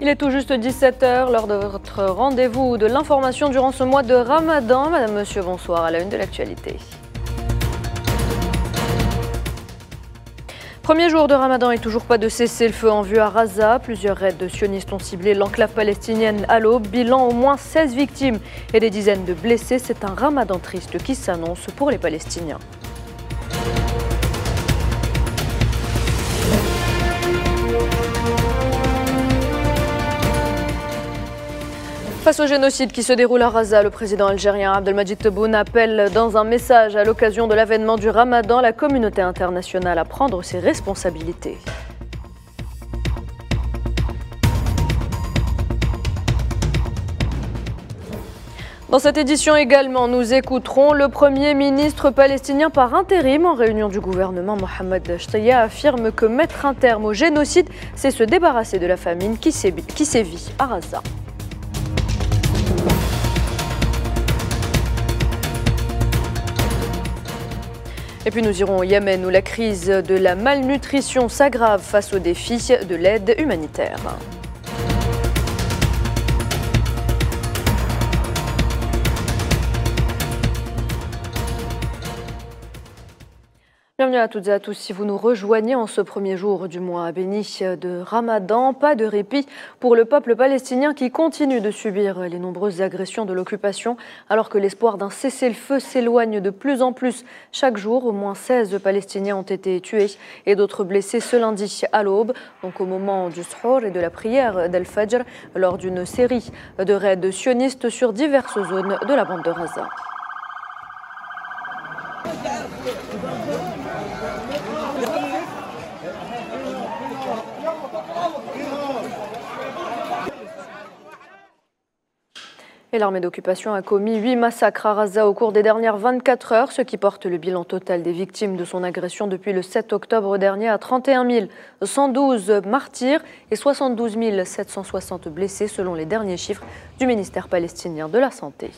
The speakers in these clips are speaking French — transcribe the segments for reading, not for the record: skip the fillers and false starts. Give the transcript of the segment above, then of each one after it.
Il est tout juste 17 h, l'heure de votre rendez-vous de l'information durant ce mois de Ramadan. Madame, Monsieur, bonsoir à la une de l'actualité. Premier jour de Ramadan et toujours pas de cessez-le-feu en vue à Raza. Plusieurs raids de sionistes ont ciblé l'enclave palestinienne à l'aube. Bilan au moins 16 victimes et des dizaines de blessés. C'est un Ramadan triste qui s'annonce pour les Palestiniens. Face au génocide qui se déroule à Raza, le président algérien Abdelmadjid Tebboune appelle dans un message à l'occasion de l'avènement du Ramadan la communauté internationale à prendre ses responsabilités. Dans cette édition également, nous écouterons le Premier ministre palestinien par intérim en réunion du gouvernement. Mohamed Shtayyeh affirme que mettre un terme au génocide, c'est se débarrasser de la famine qui sévit à Raza. Et puis nous irons au Yémen où la crise de la malnutrition s'aggrave face aux défis de l'aide humanitaire. Bienvenue à toutes et à tous. Si vous nous rejoignez en ce premier jour du mois béni de Ramadan, pas de répit pour le peuple palestinien qui continue de subir les nombreuses agressions de l'occupation alors que l'espoir d'un cessez-le-feu s'éloigne de plus en plus chaque jour. Au moins 16 Palestiniens ont été tués et d'autres blessés ce lundi à l'aube, donc au moment du Sahur et de la prière d'Al-Fajr, lors d'une série de raids sionistes sur diverses zones de la bande de Raza. Et l'armée d'occupation a commis 8 massacres à Raza au cours des dernières 24 heures, ce qui porte le bilan total des victimes de son agression depuis le 7 octobre dernier à 31 112 martyrs et 72 760 blessés selon les derniers chiffres du ministère palestinien de la Santé.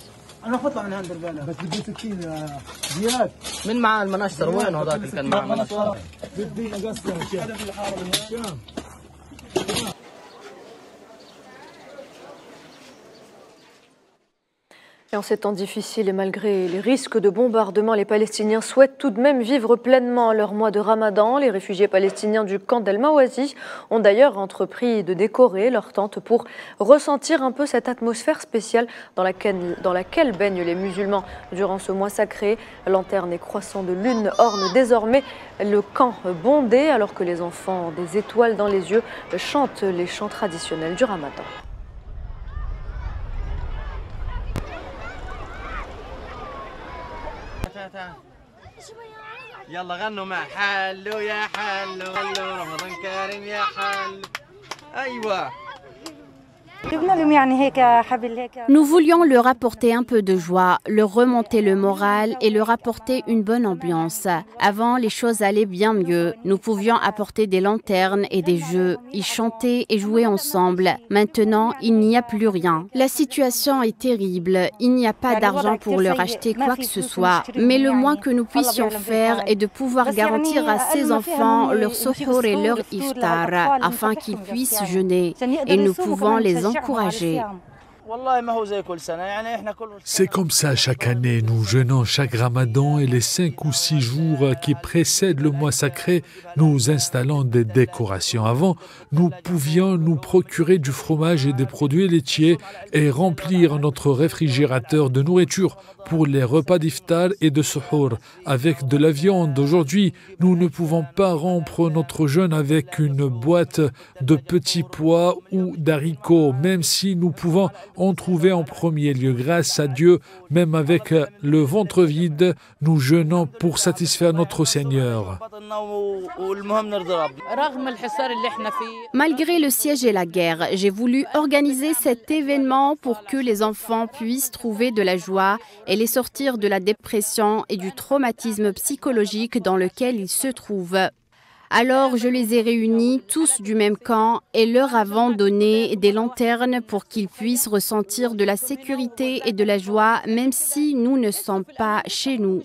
Et en ces temps difficiles et malgré les risques de bombardement, les Palestiniens souhaitent tout de même vivre pleinement leur mois de Ramadan. Les réfugiés palestiniens du camp d'El Mawazi ont d'ailleurs entrepris de décorer leurs tentes pour ressentir un peu cette atmosphère spéciale dans laquelle baignent les musulmans durant ce mois sacré. Lanterne et croissant de lune ornent désormais le camp bondé alors que les enfants, des étoiles dans les yeux, chantent les chants traditionnels du Ramadan. يلا غنوا مع حلو يا حلو غلو رمضان كريم يا حلو ايوه. Nous voulions leur apporter un peu de joie, leur remonter le moral et leur apporter une bonne ambiance. Avant, les choses allaient bien mieux. Nous pouvions apporter des lanternes et des jeux. Ils chantaient et jouaient ensemble. Maintenant, il n'y a plus rien. La situation est terrible. Il n'y a pas d'argent pour leur acheter quoi que ce soit. Mais le moins que nous puissions faire est de pouvoir garantir à ces enfants leur suhour et leur iftar afin qu'ils puissent jeûner. Et nous pouvons les encourager. C'est comme ça chaque année, nous jeûnons chaque Ramadan et les 5 ou 6 jours qui précèdent le mois sacré, nous installons des décorations. Avant, nous pouvions nous procurer du fromage et des produits laitiers et remplir notre réfrigérateur de nourriture pour les repas d'iftar et de suhour avec de la viande. Aujourd'hui, nous ne pouvons pas rompre notre jeûne avec une boîte de petits pois ou d'haricots, même si nous pouvons en trouver en premier lieu. Grâce à Dieu, même avec le ventre vide, nous jeûnons pour satisfaire notre Seigneur. Malgré le siège et la guerre, j'ai voulu organiser cet événement pour que les enfants puissent trouver de la joie et les sortir de la dépression et du traumatisme psychologique dans lequel ils se trouvent. Alors je les ai réunis tous du même camp et leur avons donné des lanternes pour qu'ils puissent ressentir de la sécurité et de la joie même si nous ne sommes pas chez nous.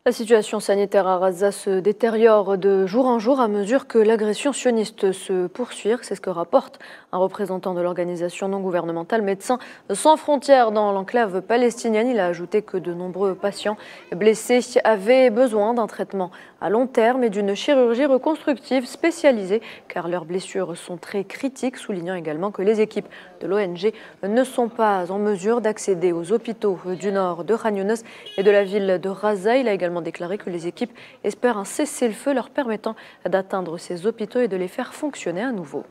La situation sanitaire à Gaza se détériore de jour en jour à mesure que l'agression sioniste se poursuit. C'est ce que rapporte un représentant de l'organisation non gouvernementale Médecins sans frontières dans l'enclave palestinienne. Il a ajouté que de nombreux patients blessés avaient besoin d'un traitement à long terme et d'une chirurgie reconstructive spécialisée car leurs blessures sont très critiques, soulignant également que les équipes de l'ONG ne sont pas en mesure d'accéder aux hôpitaux du nord de Khan Younes et de la ville de Gaza. Il a également déclaré que les équipes espèrent un cessez-le-feu leur permettant d'atteindre ces hôpitaux et de les faire fonctionner à nouveau.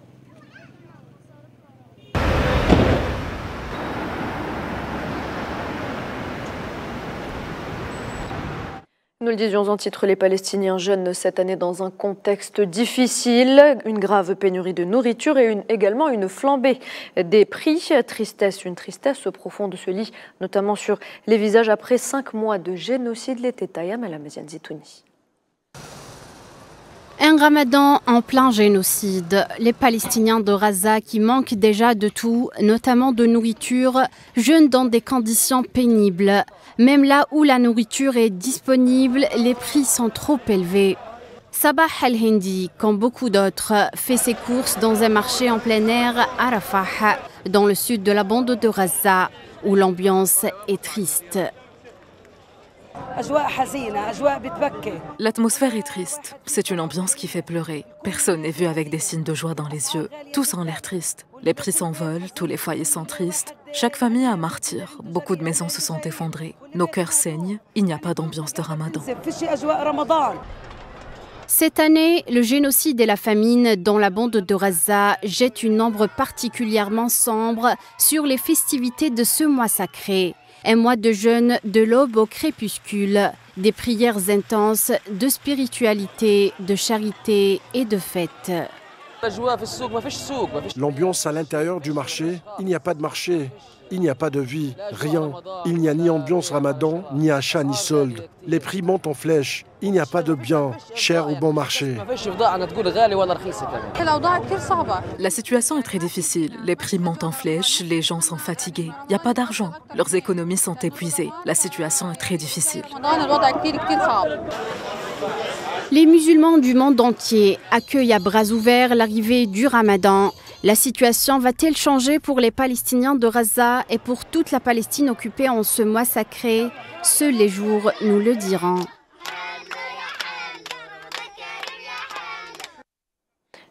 Nous le disions en titre, les Palestiniens jeûnent cette année dans un contexte difficile, une grave pénurie de nourriture et également une flambée des prix. Une tristesse profonde se lit notamment sur les visages après 5 mois de génocide. Les Tétaïam à la Méziane Zitouni. Un ramadan en plein génocide. Les Palestiniens de Gaza, qui manquent déjà de tout, notamment de nourriture, jeûnent dans des conditions pénibles. Même là où la nourriture est disponible, les prix sont trop élevés. Sabah Al-Hindi, comme beaucoup d'autres, fait ses courses dans un marché en plein air à Rafah, dans le sud de la bande de Gaza, où l'ambiance est triste. L'atmosphère est triste. C'est une ambiance qui fait pleurer. Personne n'est vu avec des signes de joie dans les yeux. Tous ont l'air tristes. Les prix s'envolent, tous les foyers sont tristes. Chaque famille est un martyr. Beaucoup de maisons se sont effondrées. Nos cœurs saignent. Il n'y a pas d'ambiance de Ramadan. Cette année, le génocide et la famine dans la bande de Gaza jettent une ombre particulièrement sombre sur les festivités de ce mois sacré. Un mois de jeûne de l'aube au crépuscule, des prières intenses, de spiritualité, de charité et de fête. L'ambiance à l'intérieur du marché, il n'y a pas de marché, il n'y a pas de vie, rien. Il n'y a ni ambiance ramadan, ni achat, ni solde. Les prix montent en flèche, il n'y a pas de biens, cher ou bon marché. La situation est très difficile. Les prix montent en flèche, les gens sont fatigués. Il n'y a pas d'argent, leurs économies sont épuisées. La situation est très difficile. Les musulmans du monde entier accueillent à bras ouverts l'arrivée du Ramadan. La situation va-t-elle changer pour les Palestiniens de Gaza et pour toute la Palestine occupée en ce mois sacré? Seuls les jours nous le diront.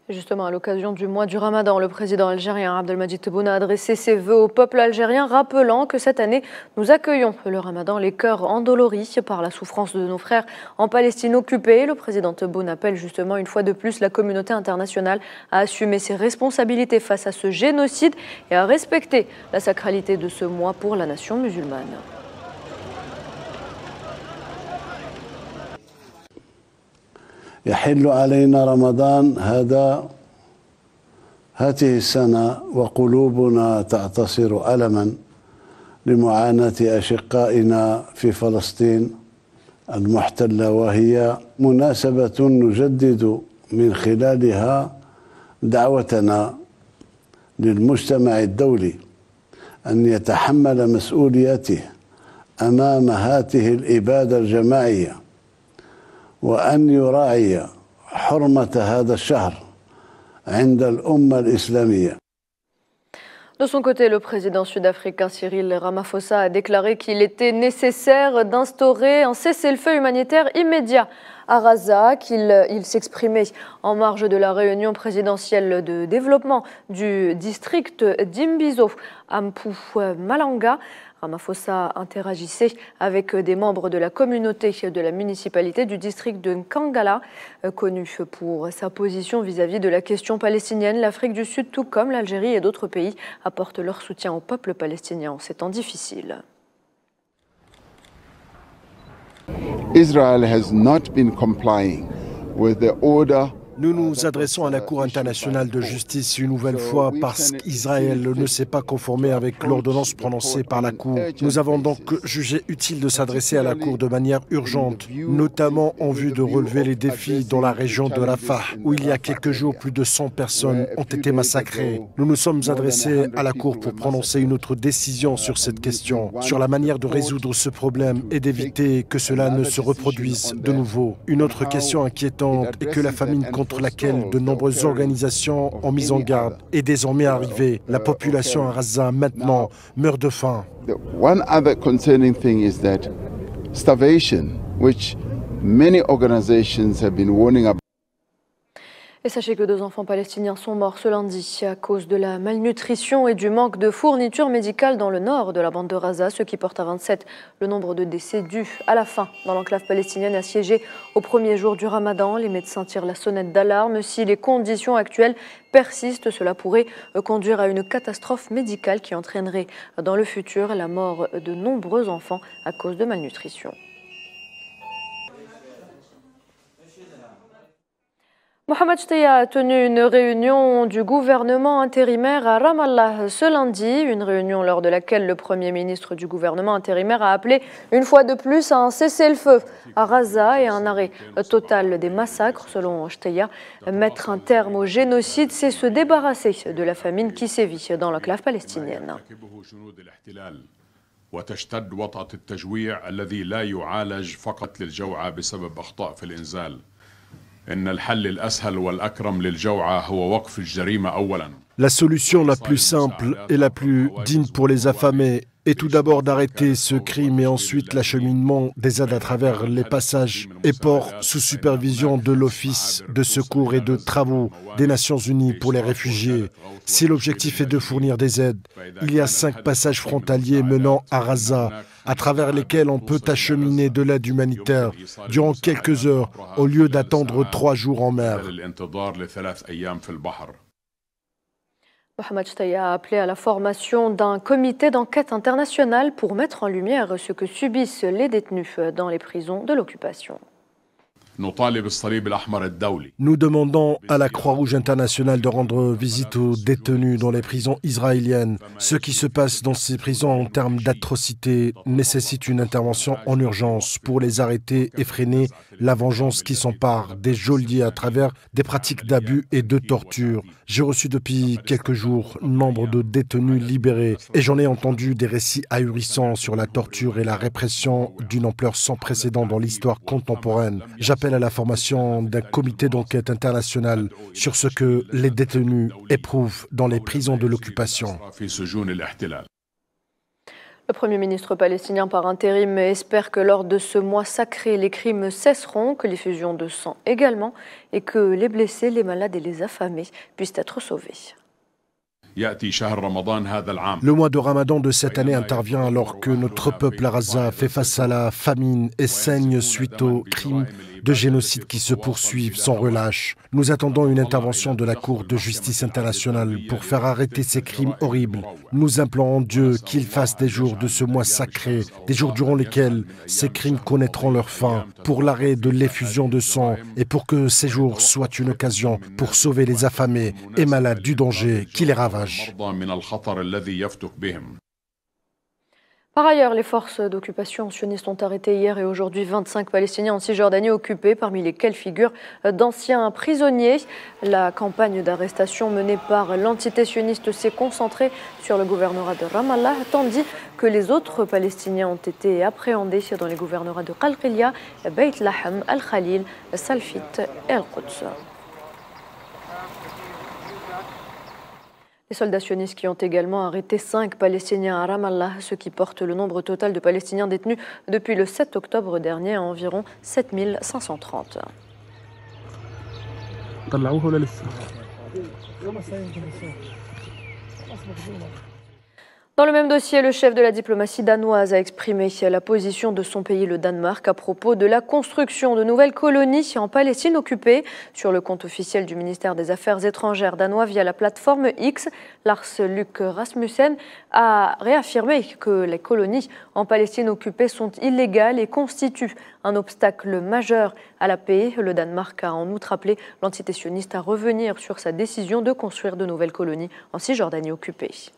Justement, à l'occasion du mois du Ramadan, le président algérien Abdelmadjid Tebboune a adressé ses vœux au peuple algérien, rappelant que cette année, nous accueillons le Ramadan, les cœurs endoloris par la souffrance de nos frères en Palestine occupée. Le président Tebboune appelle justement une fois de plus la communauté internationale à assumer ses responsabilités face à ce génocide et à respecter la sacralité de ce mois pour la nation musulmane. يحل علينا رمضان هذه السنة وقلوبنا تعتصر ألما لمعاناة أشقائنا في فلسطين المحتلة، وهي مناسبة نجدد من خلالها دعوتنا للمجتمع الدولي أن يتحمل مسؤوليته أمام هذه الإبادة الجماعية وأن يراعي حرمة هذا الشهر عند الأمة الإسلامية. De son côté, le président sud-africain Cyril Ramaphosa a déclaré qu'il était nécessaire d'instaurer un cessez-le-feu humanitaire immédiat à Gaza, qu'il s'exprimait en marge de la réunion présidentielle de développement du district d'Imbizo à Mpumalanga. Ramaphosa interagissait avec des membres de la communauté de la municipalité du district de Nkangala, connu pour sa position vis-à-vis de la question palestinienne. L'Afrique du Sud, tout comme l'Algérie et d'autres pays, apportent leur soutien au peuple palestinien en ces temps difficiles. Israel has not been complying with the order Nous nous adressons à la Cour internationale de justice une nouvelle fois parce qu'Israël ne s'est pas conformé avec l'ordonnance prononcée par la Cour. Nous avons donc jugé utile de s'adresser à la Cour de manière urgente, notamment en vue de relever les défis dans la région de Rafah, où il y a quelques jours, plus de 100 personnes ont été massacrées. Nous nous sommes adressés à la Cour pour prononcer une autre décision sur cette question, sur la manière de résoudre ce problème et d'éviter que cela ne se reproduise de nouveau. Une autre question inquiétante est que la famine contre laquelle de nombreuses organisations ont mis en garde est désormais arrivée. La population à Gaza maintenant meurt de faim. One other concerning thing is that starvation, which many organizations have been warning about. Et sachez que 2 enfants palestiniens sont morts ce lundi à cause de la malnutrition et du manque de fournitures médicales dans le nord de la bande de Gaza, ce qui porte à 27 le nombre de décès dus à la faim dans l'enclave palestinienne assiégée au premier jour du Ramadan. Les médecins tirent la sonnette d'alarme. Si les conditions actuelles persistent, cela pourrait conduire à une catastrophe médicale qui entraînerait dans le futur la mort de nombreux enfants à cause de malnutrition. Mohamed Shtayyeh a tenu une réunion du gouvernement intérimaire à Ramallah ce lundi, une réunion lors de laquelle le Premier ministre du gouvernement intérimaire a appelé une fois de plus à un cessez-le-feu à Gaza et à un arrêt total des massacres. Selon Shtayyeh, mettre un terme au génocide, c'est se débarrasser de la famine qui sévit dans l'enclave palestinienne. وتشتد وطأة التجويع الذي لا يعالج فقط للجوعى بسبب أخطاء في الإنزال. إن الحل الأسهل والأكرم للجوعى هو وقف الجريمة أولاً. La solution la plus simple et la plus digne pour les affamés est tout d'abord d'arrêter ce crime et ensuite l'acheminement des aides à travers les passages et ports sous supervision de l'Office de secours et de travaux des Nations Unies pour les réfugiés. Si l'objectif est de fournir des aides, il y a 5 passages frontaliers menant à Gaza à travers lesquels on peut acheminer de l'aide humanitaire durant quelques heures au lieu d'attendre 3 jours en mer. Mohamed Shtayyeh a appelé à la formation d'un comité d'enquête international pour mettre en lumière ce que subissent les détenus dans les prisons de l'occupation. Nous demandons à la Croix-Rouge internationale de rendre visite aux détenus dans les prisons israéliennes. Ce qui se passe dans ces prisons en termes d'atrocités nécessite une intervention en urgence pour les arrêter et freiner la vengeance qui s'empare des geôliers à travers des pratiques d'abus et de torture. J'ai reçu depuis quelques jours nombre de détenus libérés et j'en ai entendu des récits ahurissants sur la torture et la répression d'une ampleur sans précédent dans l'histoire contemporaine. J'appelle à la formation d'un comité d'enquête international sur ce que les détenus éprouvent dans les prisons de l'occupation. Le Premier ministre palestinien par intérim espère que lors de ce mois sacré, les crimes cesseront, que l'effusion de sang également, et que les blessés, les malades et les affamés puissent être sauvés. Le mois de Ramadan de cette année intervient alors que notre peuple à Gaza fait face à la famine et saigne suite aux crimes de génocide qui se poursuivent sans relâche. Nous attendons une intervention de la Cour de justice internationale pour faire arrêter ces crimes horribles. Nous implorons Dieu qu'il fasse des jours de ce mois sacré, des jours durant lesquels ces crimes connaîtront leur fin, pour l'arrêt de l'effusion de sang et pour que ces jours soient une occasion pour sauver les affamés et malades du danger qui les ravage. Par ailleurs, les forces d'occupation sionistes ont arrêté hier et aujourd'hui 25 Palestiniens en Cisjordanie occupés, parmi lesquels figurent d'anciens prisonniers. La campagne d'arrestation menée par l'entité sioniste s'est concentrée sur le gouvernorat de Ramallah, tandis que les autres Palestiniens ont été appréhendés dans les gouvernorats de Qalqilia, Beit Lahem, Al-Khalil, Salfit et Al-Quds. Les soldats sionistes qui ont également arrêté 5 Palestiniens à Ramallah, ce qui porte le nombre total de Palestiniens détenus depuis le 7 octobre dernier à environ 7530. Dans le même dossier, le chef de la diplomatie danoise a exprimé la position de son pays, le Danemark, à propos de la construction de nouvelles colonies en Palestine occupée. Sur le compte officiel du ministère des Affaires étrangères danois via la plateforme X, Lars Løkke Rasmussen a réaffirmé que les colonies en Palestine occupée sont illégales et constituent un obstacle majeur à la paix. Le Danemark a en outre appelé l'entité-sioniste à revenir sur sa décision de construire de nouvelles colonies en Cisjordanie occupée.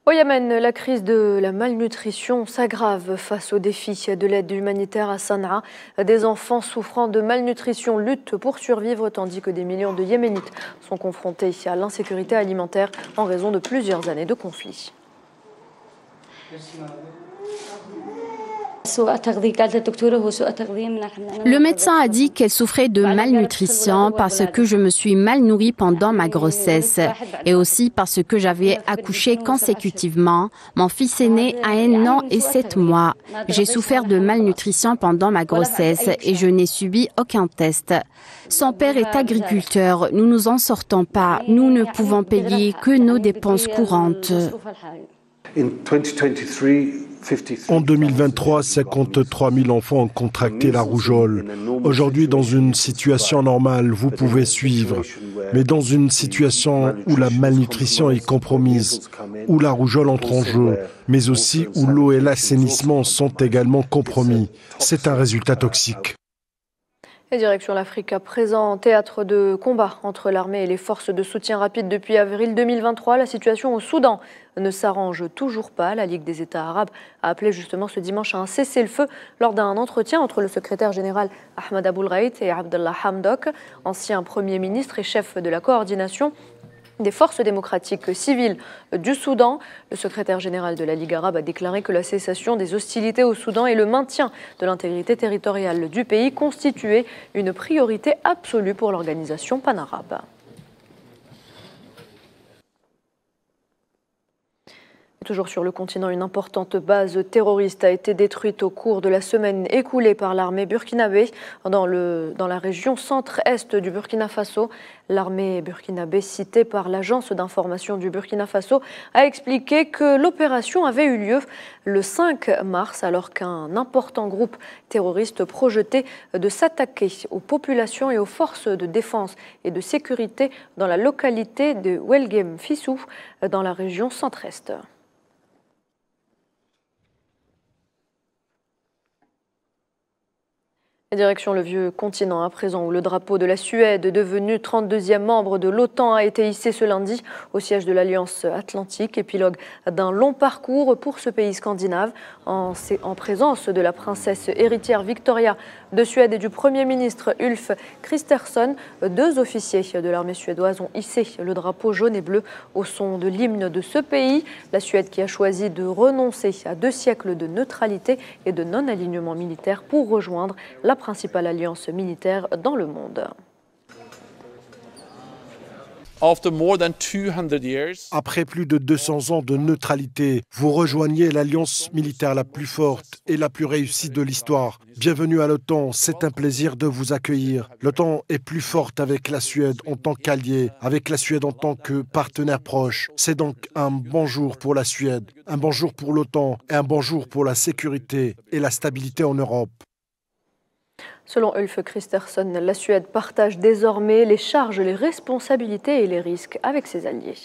Au Yémen, la crise de la malnutrition s'aggrave face aux défis de l'aide humanitaire à Sanaa. Des enfants souffrant de malnutrition luttent pour survivre tandis que des millions de Yéménites sont confrontés à l'insécurité alimentaire en raison de plusieurs années de conflit. Le médecin a dit qu'elle souffrait de malnutrition parce que je me suis mal nourrie pendant ma grossesse et aussi parce que j'avais accouché consécutivement. Mon fils aîné a 1 an et 7 mois. J'ai souffert de malnutrition pendant ma grossesse et je n'ai subi aucun test. Son père est agriculteur. Nous nous en sortons pas. Nous ne pouvons payer que nos dépenses courantes. En 2023, 53 000 enfants ont contracté la rougeole. Aujourd'hui, dans une situation normale, vous pouvez suivre. Mais dans une situation où la malnutrition est compromise, où la rougeole entre en jeu, mais aussi où l'eau et l'assainissement sont également compromis, c'est un résultat toxique. Et direction l'Afrique, à présent, théâtre de combat entre l'armée et les forces de soutien rapide depuis avril 2023. La situation au Soudan ne s'arrange toujours pas. La Ligue des États arabes a appelé justement ce dimanche à un cessez-le-feu lors d'un entretien entre le secrétaire général Ahmed Aboulraït et Abdallah Hamdok, ancien Premier ministre et chef de la coordination des forces démocratiques civiles du Soudan. Le secrétaire général de la Ligue arabe a déclaré que la cessation des hostilités au Soudan et le maintien de l'intégrité territoriale du pays constituaient une priorité absolue pour l'organisation panarabe. Toujours sur le continent, une importante base terroriste a été détruite au cours de la semaine écoulée par l'armée burkinabé dans la région centre-est du Burkina Faso. L'armée burkinabé, citée par l'agence d'information du Burkina Faso, a expliqué que l'opération avait eu lieu le 5 mars alors qu'un important groupe terroriste projetait de s'attaquer aux populations et aux forces de défense et de sécurité dans la localité de Welgem Fissou dans la région centre-est. Direction le vieux continent à présent où le drapeau de la Suède, devenu 32e membre de l'OTAN, a été hissé ce lundi au siège de l'Alliance Atlantique, épilogue d'un long parcours pour ce pays scandinave en présence de la princesse héritière Victoria de Suède et du Premier ministre Ulf Kristersson. 2 officiers de l'armée suédoise ont hissé le drapeau jaune et bleu au son de l'hymne de ce pays. La Suède qui a choisi de renoncer à 2 siècles de neutralité et de non-alignement militaire pour rejoindre la principale alliance militaire dans le monde. Après plus de 200 ans de neutralité, vous rejoignez l'alliance militaire la plus forte et la plus réussie de l'histoire. Bienvenue à l'OTAN, c'est un plaisir de vous accueillir. L'OTAN est plus forte avec la Suède en tant qu'allié, avec la Suède en tant que partenaire proche. C'est donc un bonjour pour la Suède, un bonjour pour l'OTAN et un bonjour pour la sécurité et la stabilité en Europe. Selon Ulf Kristersson, la Suède partage désormais les charges, les responsabilités et les risques avec ses alliés.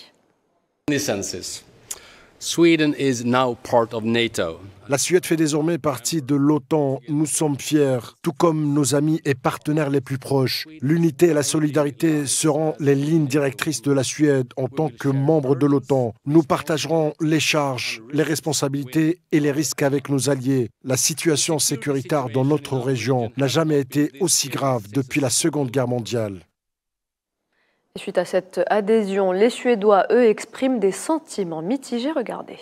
La Suède fait désormais partie de l'OTAN. Nous sommes fiers, tout comme nos amis et partenaires les plus proches. L'unité et la solidarité seront les lignes directrices de la Suède en tant que membre de l'OTAN. Nous partagerons les charges, les responsabilités et les risques avec nos alliés. La situation sécuritaire dans notre région n'a jamais été aussi grave depuis la Seconde Guerre mondiale. Et suite à cette adhésion, les Suédois, eux, expriment des sentiments mitigés. Regardez.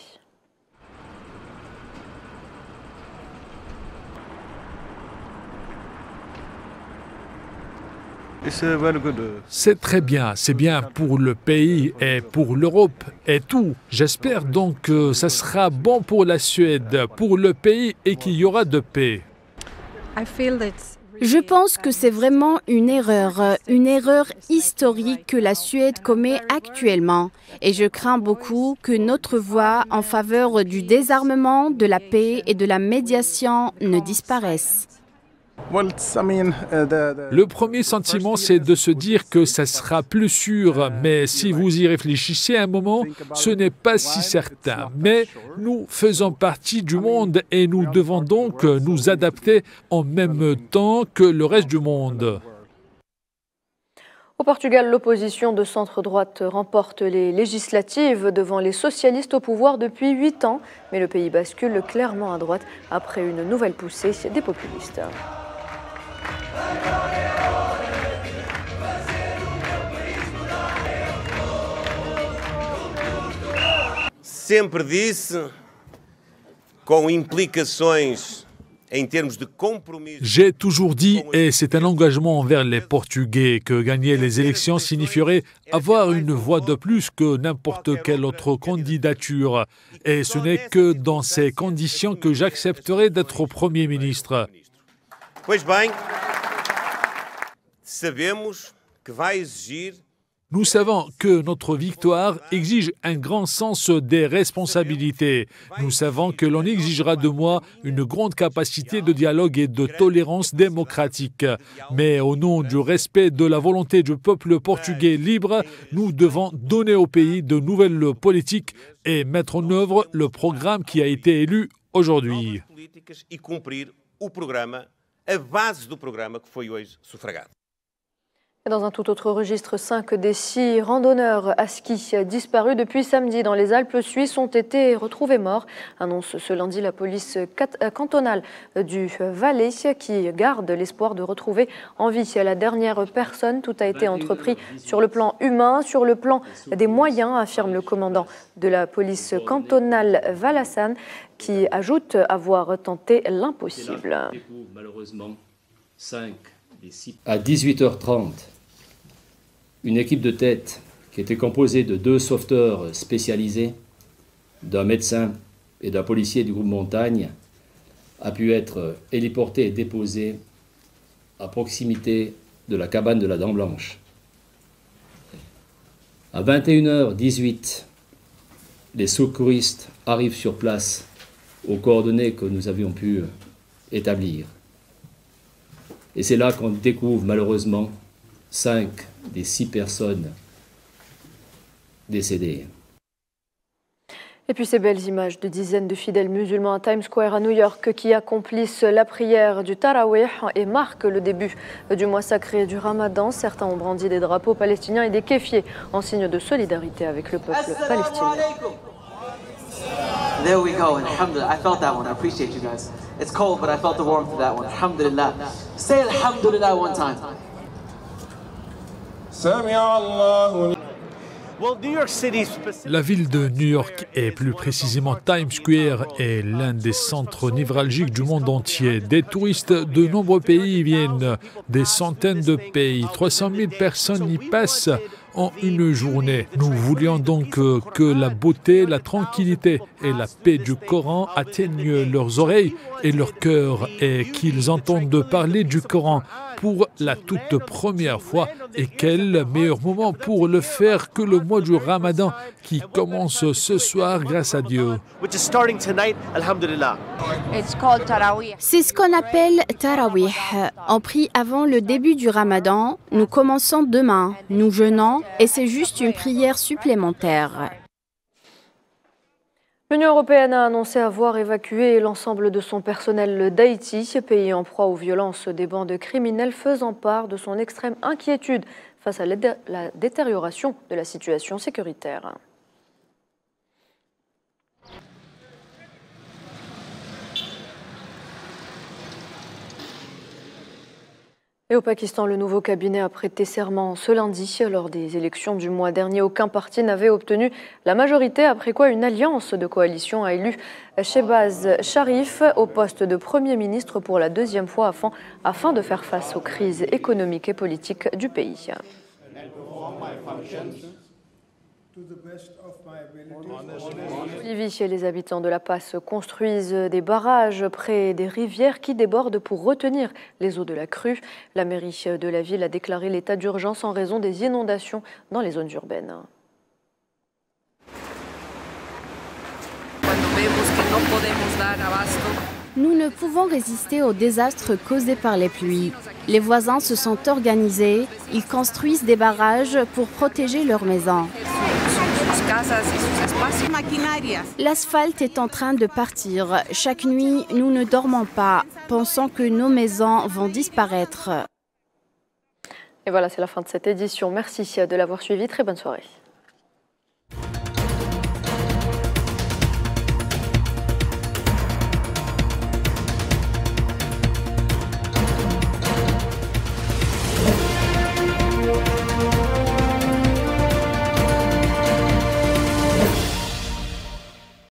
C'est très bien, c'est bien pour le pays et pour l'Europe et tout. J'espère donc que ça sera bon pour la Suède, pour le pays et qu'il y aura de paix. Je pense que c'est vraiment une erreur historique que la Suède commet actuellement. Et je crains beaucoup que notre voix en faveur du désarmement, de la paix et de la médiation ne disparaisse. Le premier sentiment, c'est de se dire que ça sera plus sûr, mais si vous y réfléchissez un moment, ce n'est pas si certain. Mais nous faisons partie du monde et nous devons donc nous adapter en même temps que le reste du monde. Au Portugal, l'opposition de centre-droite remporte les législatives devant les socialistes au pouvoir depuis 8 ans. Mais le pays bascule clairement à droite après une nouvelle poussée des populistes. Sempre disse, com implicações em termos de compromisso. J'ai toujours dit, et c'est un engagement envers les Portugais, que gagner les élections signifierait avoir une voix de plus que n'importe quelle autre candidature. Et ce n'est que dans ces conditions que j'accepterai d'être Premier ministre. Pois bem, sabemos que vai exigir. Nous savons que notre victoire exige un grand sens des responsabilités. Nous savons que l'on exigera de moi une grande capacité de dialogue et de tolérance démocratique. Mais au nom du respect de la volonté du peuple portugais libre, nous devons donner au pays de nouvelles politiques et mettre en œuvre le programme qui a été élu aujourd'hui. Et dans un tout autre registre, 5 des 6 randonneurs à ski disparus depuis samedi dans les Alpes suisses ont été retrouvés morts. Annonce ce lundi la police cantonale du Valais qui garde l'espoir de retrouver en vie la dernière personne. Tout a été entrepris sur le plan humain, sur le plan des moyens, affirme le commandant de la police cantonale Valassane, qui ajoute avoir tenté l'impossible. Malheureusement, 5 des 6. À 18h30, une équipe de tête qui était composée de 2 sauveteurs spécialisés, d'un médecin et d'un policier du groupe Montagne a pu être héliportée et déposée à proximité de la cabane de la Dent Blanche. À 21h18, les secouristes arrivent sur place aux coordonnées que nous avions pu établir. Et c'est là qu'on découvre malheureusement 5 des 6 personnes décédées. Et puis ces belles images de dizaines de fidèles musulmans à Times Square à New York qui accomplissent la prière du Tarawih et marquent le début du mois sacré du Ramadan. Certains ont brandi des drapeaux palestiniens et des kéfiers en signe de solidarité avec le peuple palestinien. There we go, alhamdulillah. I felt that one, I appreciate you guys. It's cold, but I felt the warmth of that one, alhamdulillah. Say alhamdulillah one time. La ville de New York, et plus précisément Times Square, est l'un des centres névralgiques du monde entier. Des touristes de nombreux pays viennent, des centaines de pays. 300 000 personnes y passent en une journée. Nous voulions donc que la beauté, la tranquillité et la paix du Coran atteignent leurs oreilles et leur cœur et qu'ils entendent parler du Coran pour la toute première fois. Et quel meilleur moment pour le faire que le mois du Ramadan qui commence ce soir grâce à Dieu. C'est ce qu'on appelle Tarawih. On prie avant le début du Ramadan. Nous commençons demain. Nous jeûnons et c'est juste une prière supplémentaire. L'Union européenne a annoncé avoir évacué l'ensemble de son personnel d'Haïti, pays en proie aux violences des bandes criminelles, faisant part de son extrême inquiétude face à la détérioration de la situation sécuritaire. Et au Pakistan, le nouveau cabinet a prêté serment ce lundi. Lors des élections du mois dernier, aucun parti n'avait obtenu la majorité, après quoi une alliance de coalition a élu Shehbaz Sharif au poste de Premier ministre pour la deuxième fois afin de faire face aux crises économiques et politiques du pays. Bolivie, les habitants de La Paz construisent des barrages près des rivières qui débordent pour retenir les eaux de la crue. La mairie de la ville a déclaré l'état d'urgence en raison des inondations dans les zones urbaines. Nous ne pouvons résister aux désastres causés par les pluies. Les voisins se sont organisés, ils construisent des barrages pour protéger leurs maisons. L'asphalte est en train de partir. Chaque nuit, nous ne dormons pas, pensant que nos maisons vont disparaître. Et voilà, c'est la fin de cette édition. Merci de l'avoir suivi. Très bonne soirée.